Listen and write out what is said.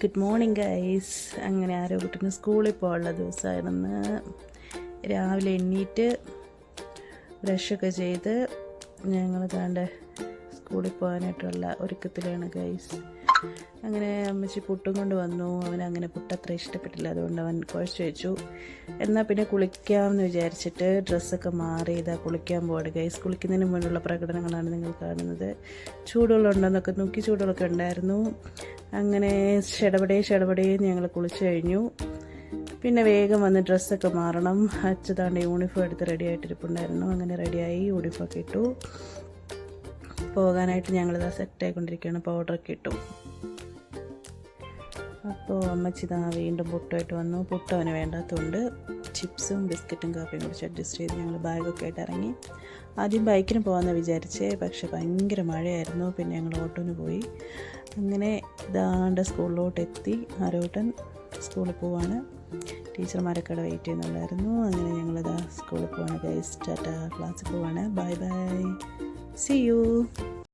Good morning guys. അങ്ങനെ ആരോ കുട്ടീന് സ്കൂളിൽ പോകാനുള്ള ദിവസമായിരുന്നു. രാവിലെ എണ്ണീറ്റ് ബ്രഷൊക്കെ ചെയ്ത് ഞങ്ങൾ താണ്ട സ്കൂളിൽ പോകാനായിട്ടുള്ള ഒരുക്കത്തിലാണ് ഗൈസ്. അങ്ങനെ അമ്മച്ചി പുട്ടും കൊണ്ട് വന്നു. അവനങ്ങനെ പുട്ട് അത്ര ഇഷ്ടപ്പെട്ടില്ല, അതുകൊണ്ട് അവൻ കുഴച്ച് വെച്ചു. എന്നാൽ പിന്നെ കുളിക്കാമെന്ന് വിചാരിച്ചിട്ട് ഡ്രസ്സൊക്കെ മാറി ഇതാ കുളിക്കാൻ പോവാണ് ഗൈസ്. കുളിക്കുന്നതിന് മുന്നിലുള്ള പ്രകടനങ്ങളാണ് നിങ്ങൾ കാണുന്നത്. ചൂടുവെള്ളമുണ്ടെന്നൊക്കെ നോക്കി ചൂടുവെള്ളമൊക്കെ ഉണ്ടായിരുന്നു. അങ്ങനെ ഷടപടേ ഞങ്ങൾ കുളിച്ച് കഴിഞ്ഞു. പിന്നെ വേഗം വന്ന് ഡ്രസ്സൊക്കെ മാറണം. അച്ഛതാണ്ട് യൂണിഫോം എടുത്ത് റെഡി ആയിട്ടിരിപ്പുണ്ടായിരുന്നു. അങ്ങനെ റെഡിയായി യൂണിഫോമൊക്കെ ഇട്ടു. പോകാനായിട്ട് ഞങ്ങളിതാ സെറ്റായിക്കൊണ്ടിരിക്കുകയാണ്. പൗഡറൊക്കെ ഇട്ടു. അപ്പോൾ അമ്മച്ചി വീണ്ടും പുട്ടുമായിട്ട് വന്നു. പുട്ട് അവന് വേണ്ടാത്തതുകൊണ്ട് ചിപ്സും ബിസ്ക്കറ്റും കാപ്പിയും കുടിച്ച് അഡ്ജസ്റ്റ് ചെയ്ത് ഞങ്ങൾ ബാഗൊക്കെ ആയിട്ട് ഇറങ്ങി. ആദ്യം ബൈക്കിന് പോകാമെന്ന് വിചാരിച്ചേ, പക്ഷേ ഭയങ്കര മഴയായിരുന്നു. പിന്നെ ഞങ്ങൾ ഓട്ടോന് പോയി. അങ്ങനെ ഇതാണ്ട് സ്കൂളിലോട്ട് എത്തി. ആരോട്ടൻ സ്കൂളിൽ പോവാണ്. ടീച്ചർമാരൊക്കെ അവിടെ വെയിറ്റ് ചെയ്യുന്നുണ്ടായിരുന്നു. അങ്ങനെ ഞങ്ങളിതാ സ്കൂളിൽ പോവാണ് ഗൈസ്. ടാറ്റ, ക്ലാസ്സിൽ പോവാണ്. Bye bye, see U.